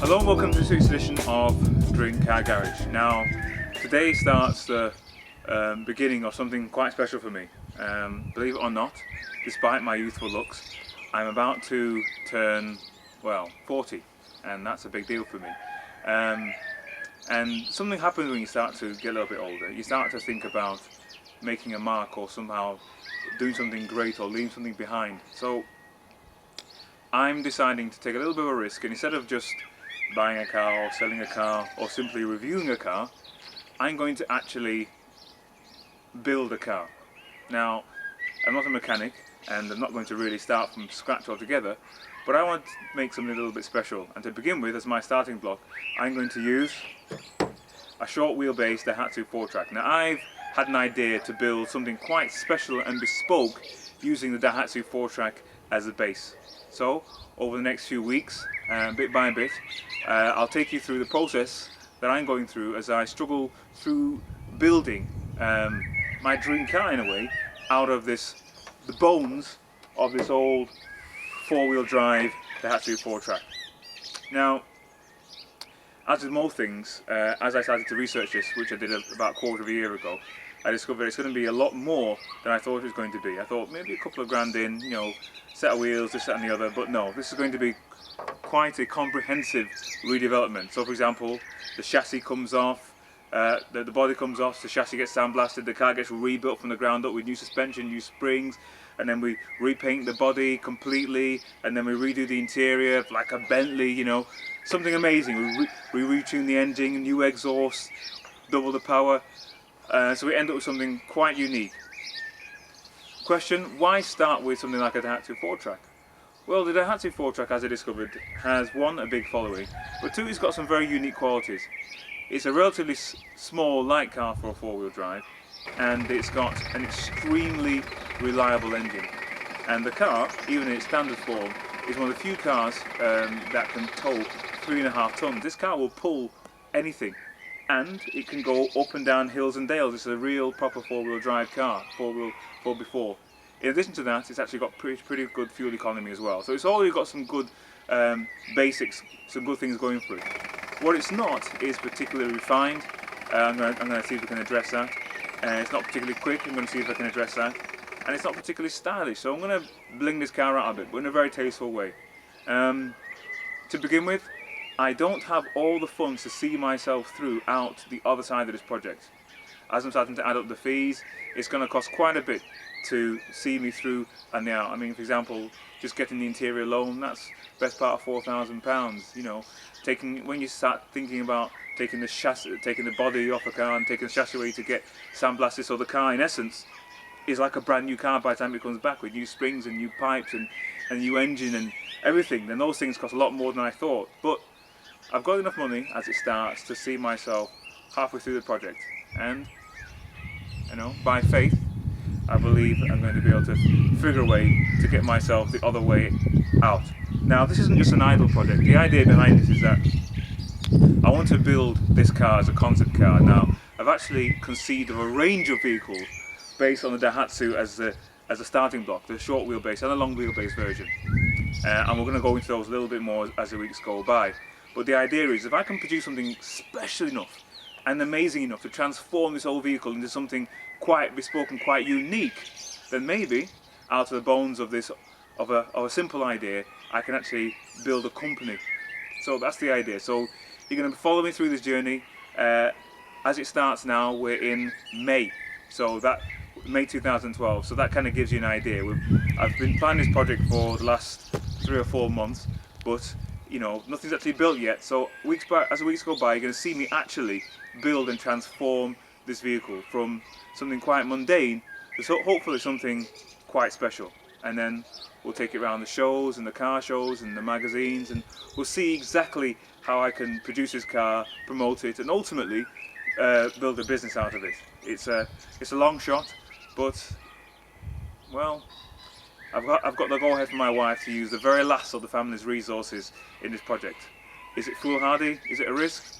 Hello and welcome to this week's edition of DreamCarGarage. Now, today starts the beginning of something quite special for me. Believe it or not, despite my youthful looks, I'm about to turn, well, 40, and that's a big deal for me. And something happens when you start to get a little bit older. You start to think about making a mark or somehow doing something great or leaving something behind. So I'm deciding to take a little bit of a risk, and instead of just buying a car or selling a car or simply reviewing a car, I'm going to actually build a car. Now, I'm not a mechanic and I'm not going to really start from scratch altogether, but I want to make something a little bit special. And to begin with, as my starting block, I'm going to use a short wheelbase Daihatsu Fourtrak. Now, I've had an idea to build something quite special and bespoke using the Daihatsu Fourtrak as a base. So, over the next few weeks, bit by bit, I'll take you through the process that I'm going through as I struggle through building my dream car, in a way, out of the bones of this old four-wheel drive Daihatsu Fourtrak. Now, as with most things, as I started to research this, which I did about a quarter of a year ago, I discovered it's going to be a lot more than I thought it was going to be. I thought maybe a couple of grand in, you know, set of wheels, this, that and the other, but no, this is going to be quite a comprehensive redevelopment. So for example, the chassis comes off, the body comes off, the chassis gets sandblasted, the car gets rebuilt from the ground up with new suspension, new springs, and then we repaint the body completely, and then we redo the interior like a Bentley, you know, something amazing. We retune the engine, new exhaust, double the power, so we end up with something quite unique. Question, why start with something like a Daihatsu Fourtrak? Well, the Daihatsu Fourtrak, as I discovered, has one, a big following, but two, it's got some very unique qualities. It's a relatively small, light car for a four-wheel drive, and it's got an extremely reliable engine. And the car, even in its standard form, is one of the few cars that can tow 3.5 tons. This car will pull anything, and it can go up and down hills and dales. It's a real proper four-wheel drive car, 4x4. In addition to that, it's actually got pretty good fuel economy as well. So it's already got some good basics, some good things going for it. What it's not is particularly refined. I'm going to see if we can address that. It's not particularly quick. I'm going to see if I can address that. And it's not particularly stylish. So I'm going to bling this car out a bit, but in a very tasteful way. To begin with, I don't have all the funds to see myself through out the other side of this project. As I'm starting to add up the fees, it's going to cost quite a bit to see me through and out. I mean, for example, just getting the interior alone, that's best part of £4,000. You know, when you start thinking about taking the chassis, taking the body off a car and taking the chassis away to get sandblasted, so the car, in essence, is like a brand new car by the time it comes back with new springs and new pipes and a new engine and everything. Then those things cost a lot more than I thought. But I've got enough money as it starts to see myself halfway through the project, and you know, by faith, I believe I'm going to be able to figure a way to get myself the other way out. Now, this isn't just an idle project. The idea behind this is that I want to build this car as a concept car. Now, I've actually conceived of a range of vehicles based on the Daihatsu as a starting block, the short wheelbase and a long wheelbase version. And we're going to go into those a little bit more as the weeks go by. But the idea is, if I can produce something special enough and amazing enough to transform this whole vehicle into something quite bespoke and quite unique, then maybe out of the bones of a simple idea, I can actually build a company. So that's the idea. So you're going to follow me through this journey. As it starts now, we're in May. So that May 2012. So that kind of gives you an idea. I've been planning this project for the last 3 or 4 months, but you know, nothing's actually built yet. So as the weeks go by, you're going to see me actually build and transform this vehicle from something quite mundane to hopefully something quite special. And then we'll take it around the shows and the car shows and the magazines, and we'll see exactly how I can produce this car, promote it, and ultimately build a business out of it. It's a long shot, but well, I've got the go-ahead from my wife to use the very last of the family's resources in this project. Is it foolhardy? Is it a risk?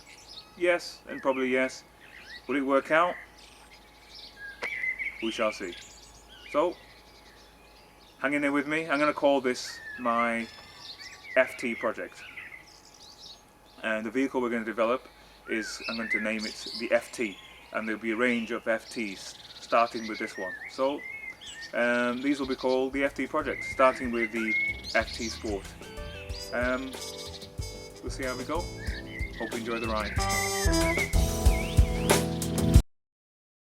Yes, and probably yes. Will it work out? We shall see. So, hang in there with me. I'm going to call this my FT project. And the vehicle we're going to develop is, I'm going to name it the FT, and there'll be a range of FTs starting with this one. So these will be called the FT project, starting with the FT Sport. We'll see how we go. Hope you enjoy the ride.